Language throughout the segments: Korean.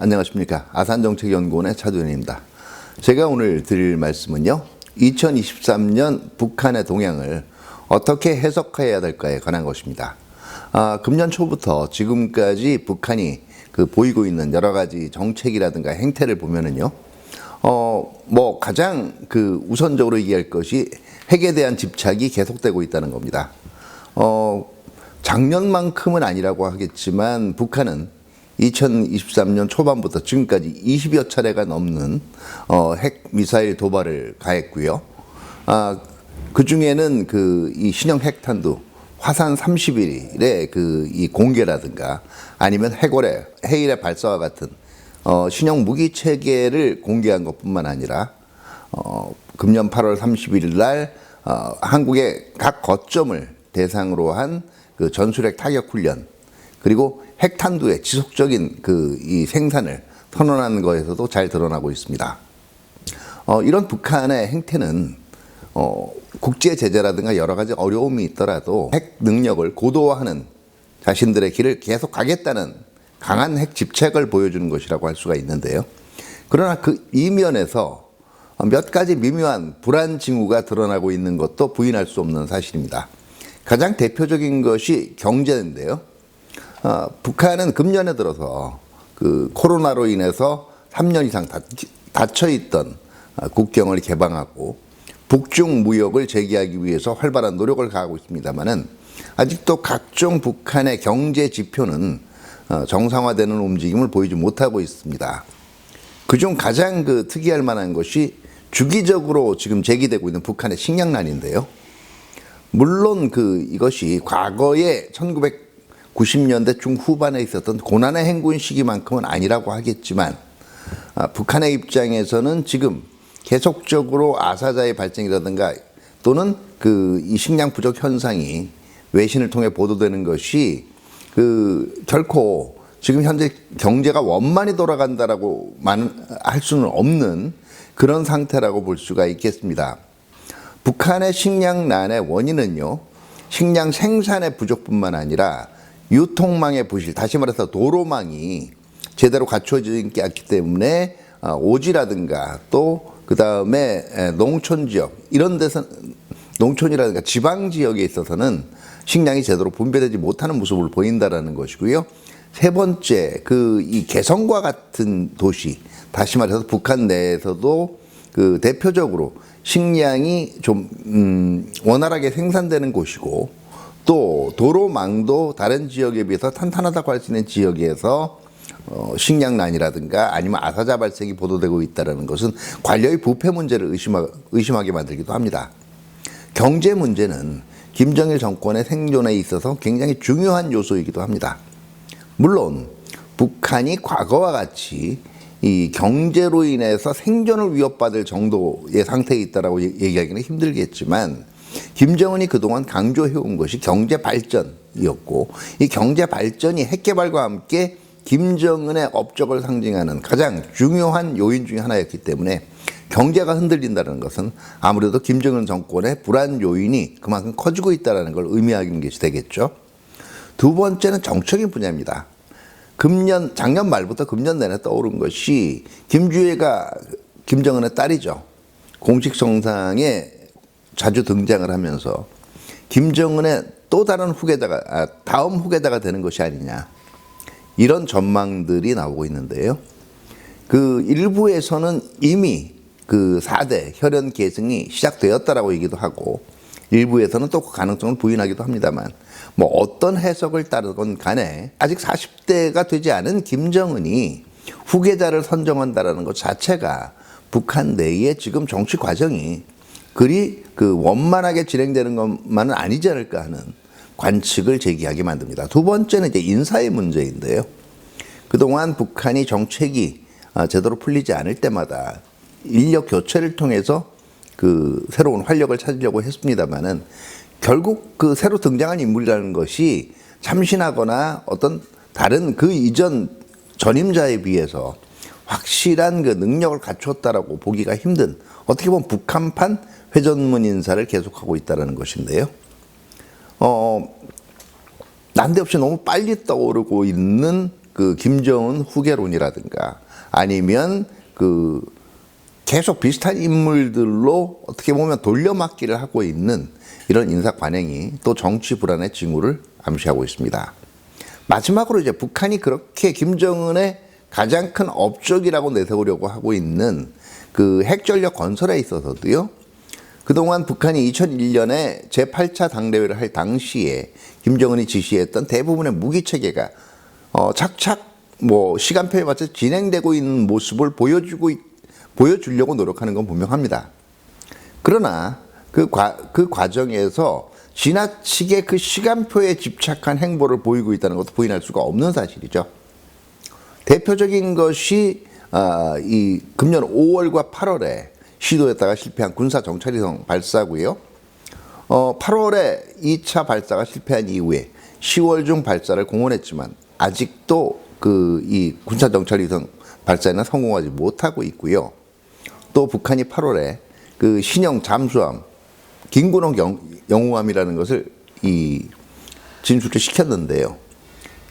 안녕하십니까. 아산정책연구원의 차두현입니다. 제가 오늘 드릴 말씀은요, 2023년 북한의 동향을 어떻게 해석해야 될까에 관한 것입니다. 금년 초부터 지금까지 북한이 보이고 있는 여러 가지 정책이라든가 행태를 보면은요, 가장 우선적으로 얘기할 것이 핵에 대한 집착이 계속되고 있다는 겁니다. 작년만큼은 아니라고 하겠지만 북한은 2023년 초반부터 지금까지 20여 차례가 넘는 핵 미사일 도발을 가했고요. 그 중에는 이 신형 핵탄두 화산 31일의 이 공개라든가 아니면 해일의 발사와 같은 신형 무기 체계를 공개한 것뿐만 아니라 금년 8월 31일 날 한국의 각 거점을 대상으로 한 전술핵 타격 훈련, 그리고 핵탄두의 지속적인 이 생산을 선언하는 것에서도 잘 드러나고 있습니다. 이런 북한의 행태는 국제 제재라든가 여러 가지 어려움이 있더라도 핵 능력을 고도화하는 자신들의 길을 계속 가겠다는 강한 핵 집착을 보여주는 것이라고 할 수가 있는데요. 그러나 그 이면에서 몇 가지 미묘한 불안 징후가 드러나고 있는 것도 부인할 수 없는 사실입니다. 가장 대표적인 것이 경제인데요. 북한은 금년에 들어서 코로나로 인해서 3년 이상 닫혀있던 국경을 개방하고 북중 무역을 재개하기 위해서 활발한 노력을 가하고 있습니다만은 아직도 각종 북한의 경제 지표는 정상화되는 움직임을 보이지 못하고 있습니다. 그중 가장 특이할 만한 것이 주기적으로 지금 제기되고 있는 북한의 식량난인데요. 물론 이것이 과거에 1990년대 중후반에 있었던 고난의 행군 시기만큼은 아니라고 하겠지만 북한의 입장에서는 지금 계속적으로 아사자의 발생이라든가 또는 이 식량 부족 현상이 외신을 통해 보도되는 것이 결코 지금 현재 경제가 원만히 돌아간다라고 할 수는 없는 그런 상태라고 볼 수가 있겠습니다. 북한의 식량난의 원인은요, 식량 생산의 부족뿐만 아니라 유통망의 부실, 다시 말해서 도로망이 제대로 갖춰지지 않기 때문에 오지라든가 또 그 다음에 농촌 지역, 이런 데서 농촌이라든가 지방 지역에 있어서는 식량이 제대로 분배되지 못하는 모습을 보인다라는 것이고요. 세 번째, 이 개성과 같은 도시, 다시 말해서 북한 내에서도 대표적으로 식량이 좀 원활하게 생산되는 곳이고 또 도로망도 다른 지역에 비해서 탄탄하다고 할 수 있는 지역에서 식량난이라든가 아니면 아사자 발생이 보도되고 있다는 것은 관료의 부패 문제를 의심하게 만들기도 합니다. 경제 문제는 김정일 정권의 생존에 있어서 굉장히 중요한 요소이기도 합니다. 물론 북한이 과거와 같이 이 경제로 인해서 생존을 위협받을 정도의 상태에 있다라고 얘기하기는 힘들겠지만 김정은이 그동안 강조해온 것이 경제 발전이었고 이 경제 발전이 핵 개발과 함께 김정은의 업적을 상징하는 가장 중요한 요인 중에 하나였기 때문에 경제가 흔들린다는 것은 아무래도 김정은 정권의 불안 요인이 그만큼 커지고 있다는 걸 의미하는 것이 되겠죠. 두 번째는 정적인 분야입니다. 작년 말부터 금년 내내 떠오른 것이 김주애가 김정은의 딸이죠. 공식 정상에 자주 등장을 하면서 김정은의 또 다른 다음 후계자가 되는 것이 아니냐, 이런 전망들이 나오고 있는데요. 일부에서는 이미 4대 혈연 계승이 시작되었다라고 얘기도 하고 일부에서는 또 그 가능성을 부인하기도 합니다만 어떤 해석을 따르건 간에 아직 40대가 되지 않은 김정은이 후계자를 선정한다라는 것 자체가 북한 내에 지금 정치 과정이 그리 원만하게 진행되는 것만은 아니지 않을까 하는 관측을 제기하게 만듭니다. 두 번째는 이제 인사의 문제인데요. 그동안 북한이 정책이 제대로 풀리지 않을 때마다 인력 교체를 통해서 새로운 활력을 찾으려고 했습니다만은 결국 새로 등장한 인물이라는 것이 참신하거나 어떤 다른 이전 전임자에 비해서 확실한 능력을 갖추었다라고 보기가 힘든, 어떻게 보면 북한판 회전문 인사를 계속하고 있다는 것인데요. 난데없이 너무 빨리 떠오르고 있는 그 김정은 후계론이라든가 아니면 그 계속 비슷한 인물들로 어떻게 보면 돌려막기를 하고 있는 이런 인사 관행이 또 정치 불안의 징후를 암시하고 있습니다. 마지막으로 이제 북한이 그렇게 김정은의 가장 큰 업적이라고 내세우려고 하고 있는 그 핵전력 건설에 있어서도요. 그동안 북한이 2001년에 제8차 당대회를 할 당시에 김정은이 지시했던 대부분의 무기 체계가 착착 시간표에 맞춰 진행되고 있는 모습을 보여주려고 노력하는 건 분명합니다. 그러나 그 과정에서 지나치게 그 시간표에 집착한 행보를 보이고 있다는 것도 부인할 수가 없는 사실이죠. 대표적인 것이 이 금년 5월과 8월에 시도했다가 실패한 군사 정찰위성 발사고요. 8월에 2차 발사가 실패한 이후에 10월 중 발사를 공언했지만 아직도 이 군사 정찰위성 발사에는 성공하지 못하고 있고요. 또 북한이 8월에 그 신형 잠수함 김군호 영웅함이라는 것을 진출을 시켰는데요.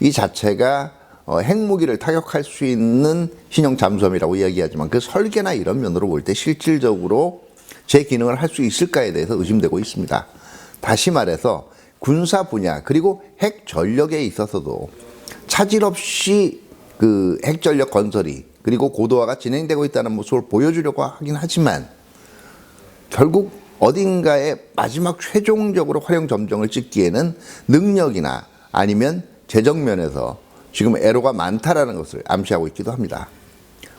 이 자체가 핵무기를 타격할 수 있는 신형 잠수함이라고 이야기하지만 그 설계나 이런 면으로 볼 때 실질적으로 제 기능을 할 수 있을까에 대해서 의심되고 있습니다. 다시 말해서 군사 분야 그리고 핵 전력에 있어서도 차질 없이 그 핵 전력 건설이 그리고 고도화가 진행되고 있다는 모습을 보여주려고 하긴 하지만 결국 어딘가에 마지막 최종적으로 활용 점정을 찍기에는 능력이나 아니면 재정 면에서 지금 애로가 많다라는 것을 암시하고 있기도 합니다.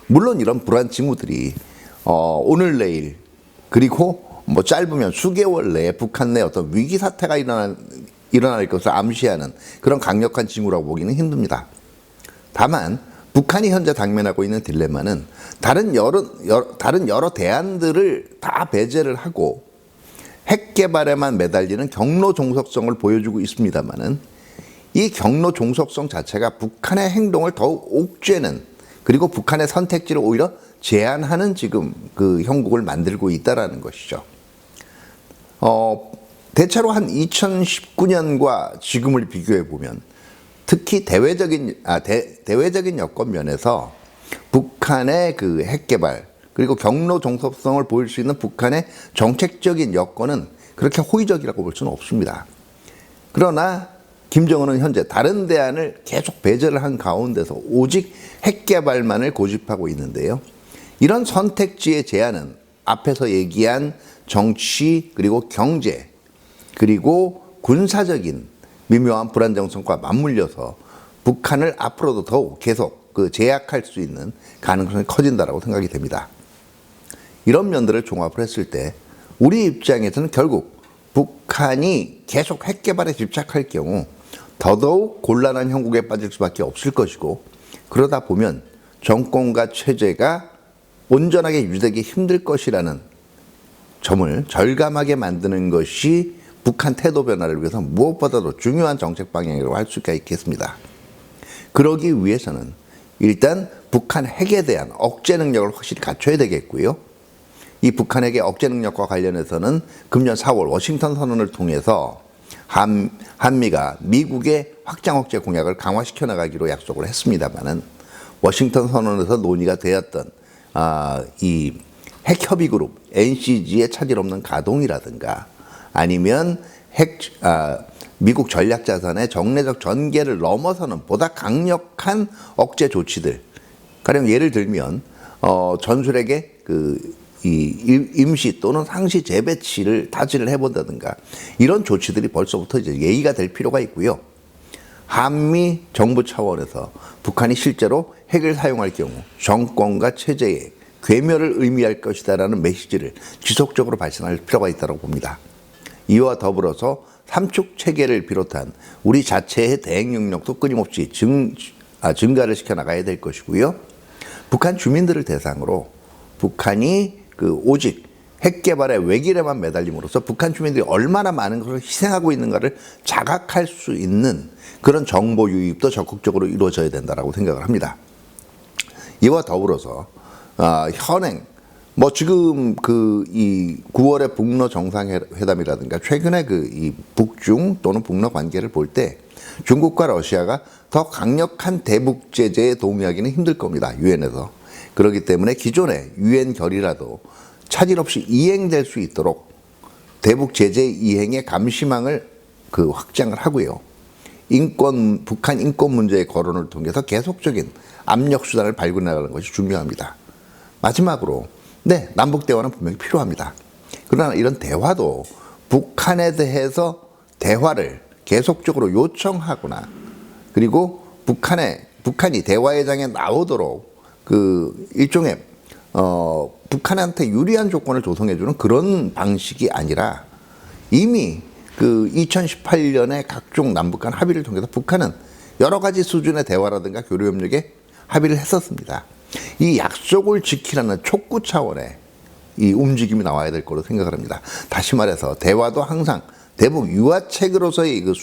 물론 이런 불안 징후들이 오늘 내일 그리고 짧으면 수개월 내에 북한 내 어떤 위기 사태가 일어날 것을 암시하는 그런 강력한 징후라고 보기는 힘듭니다. 다만 북한이 현재 당면하고 있는 딜레마는 다른 여러 대안들을 다 배제를 하고 핵 개발에만 매달리는 경로 종속성을 보여주고 있습니다만은 이 경로 종속성 자체가 북한의 행동을 더욱 옥죄는 그리고 북한의 선택지를 오히려 제한하는 지금 그 형국을 만들고 있다라는 것이죠. 대체로 한 2019년과 지금을 비교해 보면 특히 대외적인 여건 면에서 북한의 그 핵 개발 그리고 경로 종속성을 보일 수 있는 북한의 정책적인 여건은 그렇게 호의적이라고 볼 수는 없습니다. 그러나 김정은은 현재 다른 대안을 계속 배제를 한 가운데서 오직 핵 개발만을 고집하고 있는데요. 이런 선택지의 제한은 앞에서 얘기한 정치 그리고 경제 그리고 군사적인 미묘한 불안정성과 맞물려서 북한을 앞으로도 더욱 계속 제약할 수 있는 가능성이 커진다라고 생각이 됩니다. 이런 면들을 종합을 했을 때 우리 입장에서는 결국 북한이 계속 핵 개발에 집착할 경우 더더욱 곤란한 형국에 빠질 수밖에 없을 것이고 그러다 보면 정권과 체제가 온전하게 유지되기 힘들 것이라는 점을 절감하게 만드는 것이 북한 태도 변화를 위해서 무엇보다도 중요한 정책 방향이라고 할 수가 있겠습니다. 그러기 위해서는 일단 북한 핵에 대한 억제 능력을 확실히 갖춰야 되겠고요. 이 북한 핵의 억제 능력과 관련해서는 금년 4월 워싱턴 선언을 통해서 한미가 미국의 확장 억제 공약을 강화시켜 나가기로 약속을 했습니다만은 워싱턴 선언에서 논의가 되었던 이 핵협의그룹 NCG의 차질 없는 가동이라든가 아니면 미국 전략자산의 정례적 전개를 넘어서는 보다 강력한 억제 조치들 가령 예를 들면 전술핵의 임시 또는 상시 재배치를 타진을 해본다든가 이런 조치들이 벌써부터 이제 예의가 될 필요가 있고요. 한미 정부 차원에서 북한이 실제로 핵을 사용할 경우 정권과 체제의 괴멸을 의미할 것이다라는 메시지를 지속적으로 발신할 필요가 있다고 봅니다. 이와 더불어서 삼축 체계를 비롯한 우리 자체의 대응 능력도 끊임없이 증가를 시켜 나가야 될 것이고요. 북한 주민들을 대상으로 북한이 오직 핵 개발의 외길에만 매달림으로써 북한 주민들이 얼마나 많은 것을 희생하고 있는가를 자각할 수 있는 그런 정보 유입도 적극적으로 이루어져야 된다고 생각을 합니다. 이와 더불어서 현행 뭐 지금 그 이 9월의 북러 정상회담이라든가 최근에 그 이 북중 또는 북러 관계를 볼 때 중국과 러시아가 더 강력한 대북 제재에 동의하기는 힘들 겁니다. 유엔에서. 그렇기 때문에 기존의 유엔 결의라도 차질 없이 이행될 수 있도록 대북 제재 이행의 감시망을 그 확장을 하고요. 북한 인권 문제의 거론을 통해서 계속적인 압력 수단을 발굴해 나가는 것이 중요합니다. 마지막으로 네, 남북 대화는 분명히 필요합니다. 그러나 이런 대화도 북한에 대해서 대화를 계속적으로 요청하거나 그리고 북한이 대화회장에 나오도록 그 일종의 북한한테 유리한 조건을 조성해주는 그런 방식이 아니라 이미 그 2018년에 각종 남북 간 합의를 통해서 북한은 여러 가지 수준의 대화라든가 교류 협력에 합의를 했었습니다. 이 약속을 지키라는 촉구 차원의 이 움직임이 나와야 될 거로 생각을 합니다. 다시 말해서 대화도 항상 대북 유화책으로서의 그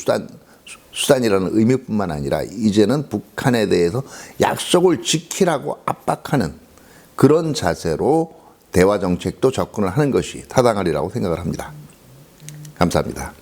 수단이라는 의미뿐만 아니라 이제는 북한에 대해서 약속을 지키라고 압박하는 그런 자세로 대화 정책도 접근을 하는 것이 타당하리라고 생각을 합니다. 감사합니다.